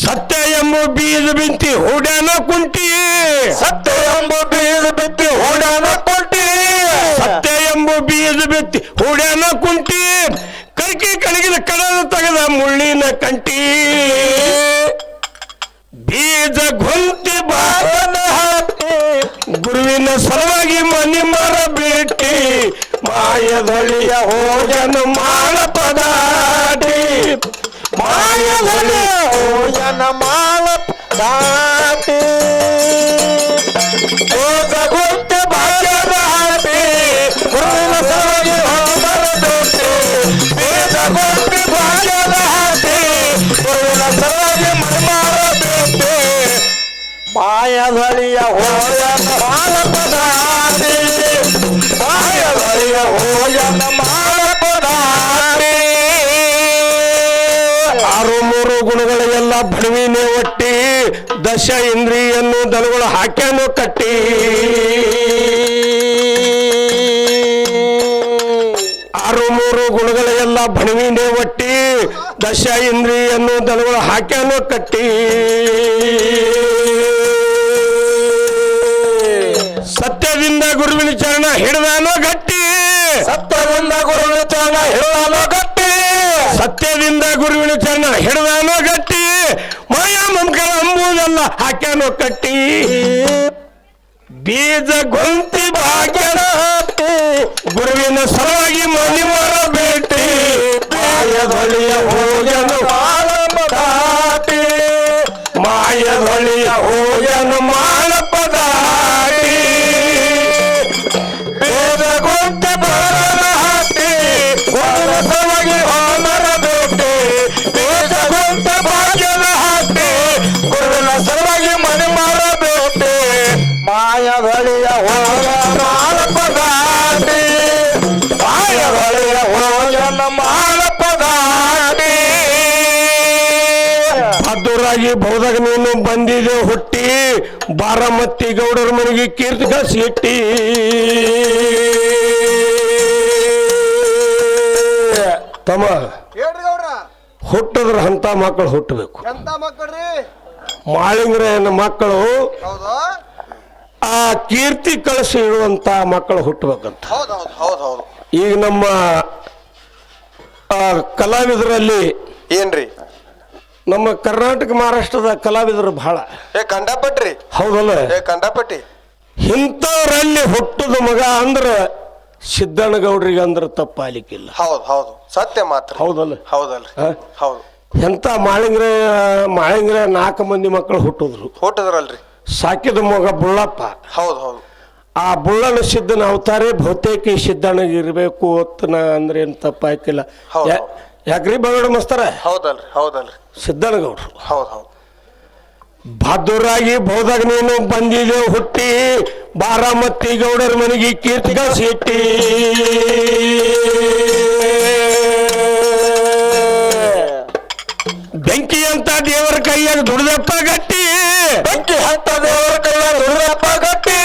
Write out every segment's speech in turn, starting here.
ಸತ್ಯ ಎಂಬ ಬೀಜ ಬಿತ್ತಿ ಹೂಡ್ಯಾನ ಕುಂಟಿ, ಸತ್ಯ ಎಂಬ ಬೀಜ ಬಿತ್ತಿ ಹೂಡ್ಯಾನ ಕುಂಟಿ, ಸತ್ಯ ಎಂಬ ಬೀಜ ಬಿತ್ತಿ ಹೂಡ್ಯಾನ ಕುಂಟಿ, ಕರ್ಕಿ ಕಣಗಿನ ಕಡದ ತೆಗೆದ ಮುಳ್ಳಿನ ಕಂಟಿ, ಬೀಜ ಗೊಂತಿ ಬಾಗನ ಹಾಕಿ ಗುರುವಿನ ಸಲುವಾಗಿ ಮನಿ ಮರ ಬಿಟ್ಟಿ, ಮಾಯದಳಿಯ ಹೋಜನ ಮಾಡ ಪದಾಟಿ, ಮಾಯದಳಿಯ ಹೋಜನ ಮಾಡ ದಾಟಿ, ಬೀಜ ಗೊಂತಿ ಬಾಗನ ಹಾಕಿ ಗುರುವಿನ ಸಲುವಾಗಿ ಹೋಮರ ಬಿಟ್ಟಿ, ಬೀಜ ಗೊಂತಿ ಬಾಗನ ಹಾಕಿ ಗುರುವಿನ ಸಲುವಾಗಿ ಮನಿ ಮರ ಬಿಟ್ಟಿ, ಮಾಯದಳಿಯ ಹೋಜನ ಮಾಡ ಪದಾಟಿ, ಮಾಯದಳಿಯ ಹೋಜನ ಮಾಡ ಪದಾಟಿ. ಆರು ಮೂರು ಗುಣಗಳ ಎಲ್ಲ ಬಡವಿನೇ ಒಟ್ಟಿ, ದಶ ಇಂದ್ರಿಯನ್ನು ದನಗಳು ಹಾಕ್ಯಾನು ಕಟ್ಟಿ, ಆರು ಮೂರು ಗುಣಗಳ ಎಲ್ಲ ಬಣವಿನೇ ಒಟ್ಟಿ, ದಶ ಇಂದ್ರಿಯನ್ನು ದನಗಳು ಹಾಕ್ಯಾನು ಕಟ್ಟಿ, ಸತ್ಯದಿಂದ ಗುರುವಿನ ಚರಣ ಹಿಡಿದಾನೋ ಗಟ್ಟಿ, ಸತ್ಯದಿಂದ ಗುರುವಿನ ಚರಣ ಹಿಡಿದಾನೋ ಗಟ್ಟಿ, ಸತ್ಯದಿಂದ ಗುರುವಿನ ಚರಣ ಹಿಡಿದಾನೋ ಗಟ್ಟಿ, ಮಾಯಾ ಮಮಕರ ಅಂಬುದೆಲ್ಲ ಹಾಕ್ಯಾನೋ ಕಟ್ಟಿ, ಬೀಜ ಗೊಂತಿ ಭಾಗ್ಯನ ಹಾಕಿ ಗುರುವಿನ ಸಲುವಾಗಿ ಮನಿ ಮರ ಭೇಟಿ, ಮಾಯದೊಳಿಯ ಹೋಜನ ಮಾಳ ಪದಾಟಿ, ಮಾಯದೊಳಿಯ ಹೋಜನ ಮಾಳ ಪದಾಟಿ, ಬೀಜ ಗೊಂತಿ ಬಾಗನ ಹಾಕಿ ಗುರುವಿನ ಸಲುವಾಗಿ ಹೋಮರ ಭೇಟಿ, ಬೀಜ ಗೊಂತಿ ಬಾಗನ ಹಾಕಿ ಗುರುವಿನ ಸಲುವಾಗಿ ಮನಿ ಮರ ಭೇಟಿ, ಮಾಯದಳಿಯ ಹೋಜನ ಮಾಳ ಪದಾಟಿ, ಮಾಯದಳಿಯ ಹೋಜನ ಮಾಳ ಪದಾಟಿ. ಬಹದ್ದೂರಾಗಿ ಬೌದಾಗ ನೀನು ಬಂದಿದೆ ಹುಟ್ಟಿ, ಬಾರಾಮತಿ ಗೌಡರ ಮನೆಗೆ ಕೀರ್ತಿ ಕಸಿಟ್ಟಿ, ತಮ್ಮ ಹೇಳ್ರಿ ಗೌಡ್ರ, ಹುಟ್ಟಿದ್ರ ಅಂತ ಮಕ್ಕಳು ಹುಟ್ಟಬೇಕು. ಎಂತ ಮಕ್ಕಳ್ರಿ? ಮಾಳಿಂಗ್ರನ ಮಕ್ಕಳು ಹೌದು ಆ ಕೀರ್ತಿ ಕಳಿಸಿ ಇಡುವಂತ ಮಕ್ಕಳು ಹುಟ್ಟಬೇಕಂತ. ಹೌದು ಹೌದು ಹೌದು ಹೌದು. ಈಗ ನಮ್ಮ ಕಲಾವಿದರಲ್ಲಿ ಏನ್ರಿ ನಮ್ಮ ಕರ್ನಾಟಕ ಮಹಾರಾಷ್ಟ್ರದ ಕಲಾವಿದರು ಬಹಳ ಕಂಡಪಟ್ರಿ, ಹೌದಲ್ಲ, ಕಂಡಪಟ್ಟಿ. ಇಂಥವ್ರಲ್ಲಿ ಹುಟ್ಟದ ಮಗ ಅಂದ್ರ ಸಿದ್ದಣ್ಣಗೌಡ್ರಿಗೆ ಅಂದ್ರ ತಪ್ಪಾಲಿಕ್ಕಿಲ್ಲ. ಹೌದು ಹೌದು ಸತ್ಯ ಮಾತ್ರ. ಹೌದಲ್ಲ, ಹೌದಲ್ರಿ, ಹ? ಹೌದು. ಎಂತ ಮಾಳಿಂಗ್ರೆ 4 ಮಂದಿ ಮಕ್ಕಳು ಹುಟ್ಟಿದ್ರು. ಹುಟ್ಟದ್ರಲ್ರಿ, ಸಾಕಿದ ಮಗ ಬುಳ್ಳಪ್ಪ. ಹೌದು ಹೌದು. ಆ ಬುಳ್ಳನ ಸಿದ್ದನ ಅವತಾರೆ ಬಹುತೇಕ ಈ ಸಿದ್ದಣ್ಣಗೆ ಇರಬೇಕು ಅತ್ತನ ಅಂದ್ರೆ ಏನ್ ತಪ್ಪಾಯ್ಕಿಲ್ಲ. ಹೌದು. ಯಾಕ್ರಿ ಬಗಡ ಮಸ್ತಾರ ಹೌದಲ್ರಿ, ಹೌದಲ್ರಿ, ಸಿದ್ದಣ್ಣಗೌಡ್ರು. ಹೌದು ಹೌದು. ಬಹದ್ದೂರಾಗಿ ಬೌದಾಗ ನೀನು ಬಂದಿದೆ ಹುಟ್ಟಿ, ಬಾರಾಮತಿ ಗೌಡರ ಮನೆಗೆ ಕೀರ್ತಿಗ ಸಿಟ್ಟಿ, ಬೆಂಕಿ ಅಂತ ದೇವರ ಕೈಯಾಗ ದುಡ್ದಪ್ಪ ಗಟ್ಟಿ, ಬೆಂಕಿ ಹತ್ತ ದೇವರ ಕೈಯಾಗ ದುಡಿದಪ್ಪ ಗಟ್ಟಿ,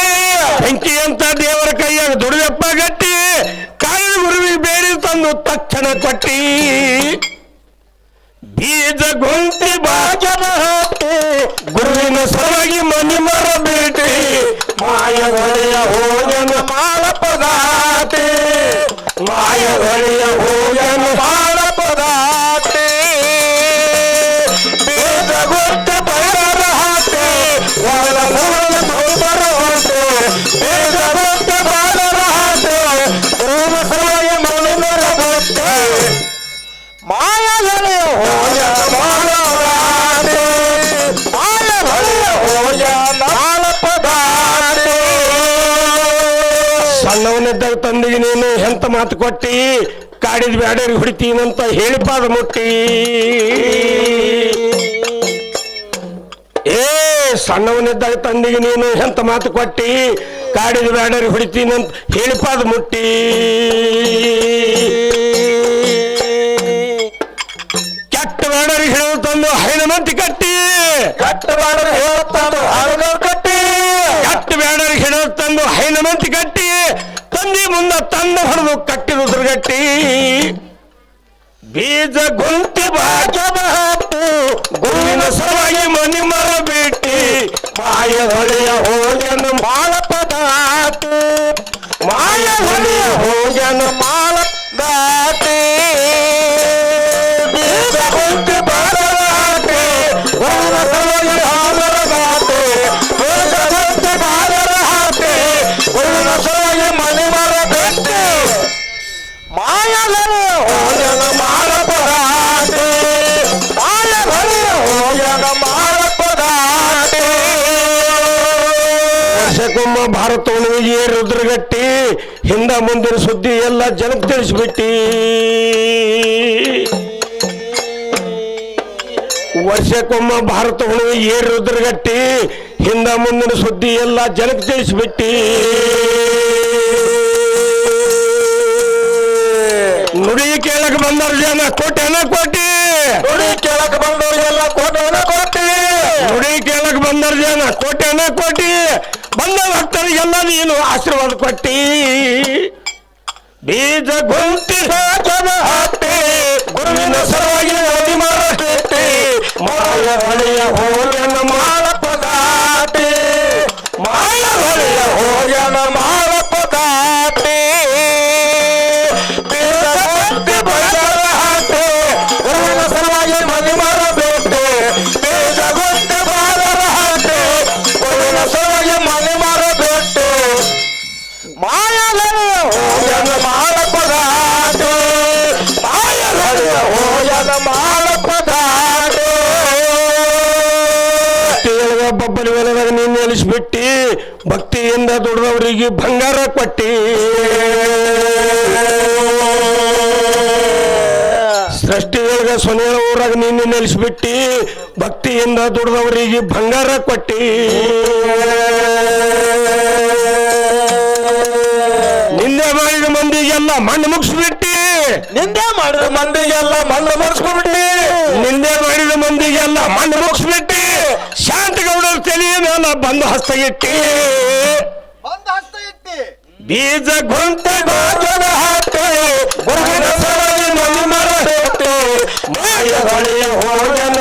ಬೆಂಕಿ ಅಂತ ದೇವರ ಕೈಯಾಗ ದುಡ್ದಪ್ಪ ಗಟ್ಟಿ, ಕಾಯಿಲೆ ಗುರುವಿಗೆ ಬೇರೆ ತಂದು ತಕ್ಷಣ ಕೊಟ್ಟಿ, ಬೀಜ ಗೊಂತಿ ಬಾಜನ ಹಾಕಿ ಗುರುವಿನ ಸಲುವಾಗಿ ಮನಿ ಮರ ಭೇಟಿ, ಮಾಯದಳಿಯ ಹೋಜನ ಮಾಳ ಪದಾಟಿ, ಮಾಯದಳಿಯ ಹೋಜನ ಮಾಳ ಪದಾಟಿ, ಬೀಜ ಗೊಂತಿ ಬಾಗನ ಹಾಕಿ ಒಳ ಮೂಲ ಮೌಬರ ಹೊರಟು, ಬೀಜ ಗೊಂತಿ ಬಾಗನ ಹಾಕಿ ಗುರುವಿನ ಸಲುವಾಗಿ ಮನಿ ಮರ ಭೇಟಿ, ಮಾಯದಳಿಯ ಹೋಜನ ಮಾಳ ಪದಾಟಿ, ಮಾಯದಳಿಯ ಹೋಜನ ಮಾಳ ಪದಾಟಿ. ಸಣ್ಣವನಿದ್ದಾಗ ತಂದಿಗೆ ನೀನು ಎಂತ ಮಾತು ಕೊಟ್ಟಿ, ಕಾಡಿದ ಬ್ಯಾಡರಿಗೆ ಹೊಡಿತೀನಂತ ಹೇಳಿ ಪಾದ ಮುಟ್ಟಿ, ಸಣ್ಣವನಿದ್ದಾಗ ತಂದಿಗೆ ನೀನು ಎಂತ ಮಾತು ಕೊಟ್ಟಿ, ಕಾಡಿದ ಬ್ಯಾಡರಿಗೆ ಹೊಡಿತೀನಂತ ಹೇಳಿ ಪಾದ ಮುಟ್ಟಿ, ಕೆಟ್ಟ ಬ್ಯಾಡರಿಗೆ ಹೇಳು ತಂದು ಹೈನಮಂತಿ ಕಟ್ಟಿ, ಕೆಟ್ಟ ಬ್ಯಾಡರಿಗೆ ಹೇಳುತ್ತಾನು ಹಾಡುಗಳು ಕಟ್ಟಿ, ಕೆಟ್ಟ ಬ್ಯಾಡರಿಗೆ ಹೇಳು ತಂದು ಹೈನಮಂತಿ ಕಟ್ಟಿ, ತಂದಿ ಮುಂದೆ ತಂದ ಹೊಡೆದು ಕಟ್ಟಿರುದ್ರ ಗಟ್ಟಿ, ಬೀಜ ಗುಂತಿ ಭಾಗ್ಯದ ಹತ್ತು ಗುರುವಿನ ಸಲುವಾಗಿ ಮನಿ ಮರ ಬಿಟ್ಟಿ ಮಾಯ ಹೊಳೆಯ ಹೋಗ್ಯನ ಮಾಳಪದಾತಿ ಮಾಯ ಹೊಳೆಯ ಹೋಗ್ಯನ ಮಾಳದಾತಿ ಬೀಜ ಗುಂತಿ ಬಾರದಾತಿ ಗುರುವಿನ ಸಲುವಾಗಿ ಹಾಮರ ದಾತಿ ಬೀಜ ಗುಂತಿ ಬಾರದಾತಿ ಗುರುವಿನ ಸಲುವಾಗಿ ಮನಿ ಮರ ಬಿಟ್ಟಿ ಮಾಯ ಹೊಳೆಯ ಹೋಗ್ಯನ ಮಾಳಪದಾತಿ ಮಾಯ ಹೊಳೆಯ ಹೋಗ್ಯನ ಮಾಳಪದಾತಿ ವರ್ಷಕ್ಕೊಮ್ಮ ಭಾರತವನಿಗೆ ರುದ್ರಗಟ್ಟಿ ಹಿಂದ ಮುಂದಿನ ಸುದ್ದಿ ಎಲ್ಲ ಜನಕ್ಕೆ ತಿಳಿಸ್ಬಿಟ್ಟಿ ವರ್ಷಕ್ಕೊಮ್ಮ ಭಾರತವನಿಗೆ ರುದ್ರಗಟ್ಟಿ ಹಿಂದ ಮುಂದಿನ ಸುದ್ದಿ ಎಲ್ಲ ಜನಕ್ಕೆ ತಿಳಿಸ್ಬಿಟ್ಟಿ ನುಡಿ ಕೇಳಕ್ ಬಂದವ್ರ ಜನ ಕೋಟೆನ ಕೋಟಿ ನುಡಿ ಕೇಳಕ್ ಬಂದವರಿಗೆಲ್ಲ ಕೋಟೆನ ಕೋಟಿ ನುಡಿ ಕೇಳಕ್ ಬಂದವ್ರ ಜನ ಕೋಟೆನ ಕೋಟಿ ಬಂದ ಭಕ್ತರಿಗೆಲ್ಲ ನೀನು ಆಶೀರ್ವಾದ ಕೊಟ್ಟಿ ಬೀಜ ಗುಂತಿ ಸಾಕದ ಹತ್ತಿ ಗುರುವಿನ ಸಲುವಾಗಿ ನದಿ ಮರ ಬಿಟ್ಟಿ ಮಾಯ ಹೊಳೆಯ ಹೋಗ್ಯನ ಮಾಳಪದಾತಿ ಮಾಯ ಹೊಳೆಯ ಹೋಗ್ಯನ ಮಾಳಪದಾತಿ ಬೀಜ ಗುಂತಿ ಬಜಾರ ಹತ್ತಿ ಗುರುವಿನ ಸಲುವಾಗಿ ಮದಿ ಮರ ಬಿಟ್ಟಿ ಬೀಜ ಗುಂತಿ ಬಾರರ ಹತ್ತಿ ಗುರುವಿನ ಸಲುವಾಗಿ ಮದಿ ಮರ ಬಿಟ್ಟಿ ಮಾಯ ಹೊಳೆಯ ಹೋಗ್ಯನ ಮಾಳಪದಾತಿ ಮಾಯ ಹೊಳೆಯ ಹೋಗ್ಯನ ಮಾಳಪದಾತಿ ಬಬ್ಬಲಿ ಹೊಲದಾಗ ನೀನು ನೆಲೆಸ್ಬಿಟ್ಟಿ ಭಕ್ತಿಯಿಂದ ದುಡಿದವರಿಗೆ ಬಂಗಾರ ಕೊಟ್ಟಿ ಸೃಷ್ಟಿಯೊಳಗ ಸೊನೆಯ ಊರಾಗ ನೀನು ನೆಲೆಸ್ಬಿಟ್ಟಿ ಭಕ್ತಿಯಿಂದ ದುಡಿದವರಿಗೆ ಬಂಗಾರ ಕೊಟ್ಟಿ ನಿಂದೆ ಮಾಡಿದ ಮಂದಿಗೆಲ್ಲ ಮಣ್ಣು ಮುಗಿಸ್ಬಿಟ್ಟಿ ನಿಂದೆ ಮಾಡಿದ ಮಂದಿಗೆಲ್ಲ ಮಣ್ಣು ಮುಗಿಸ್ಕೊಂಡ್ಬಿಟ್ಟಿ ನಿಂದೆ ಮಾಡಿದ ಮಂದಿಗೆಲ್ಲ ಮಣ್ಣು ಮುಗಿಸ್ಬಿಟ್ಟಿ ಶಾಂತಗೌಡರ ತಲೆಯ ಮೇಲೆ ಬಂದು ಹಸ್ತಗಿಟ್ಟಿ ಬಂದ ಹಸ್ತ ಇಟ್ಟಿ ಬೀಜ ಗುಂತೆ ಬಾಜನ ಹಾಕಿ ಗುರುವಿನ ಸಲುವಾಗಿ ಮನಿ ಮರ ಬಿಟ್ಟಿ ಮಾಯ ಹೊಳೆಯ ಹೋಗನ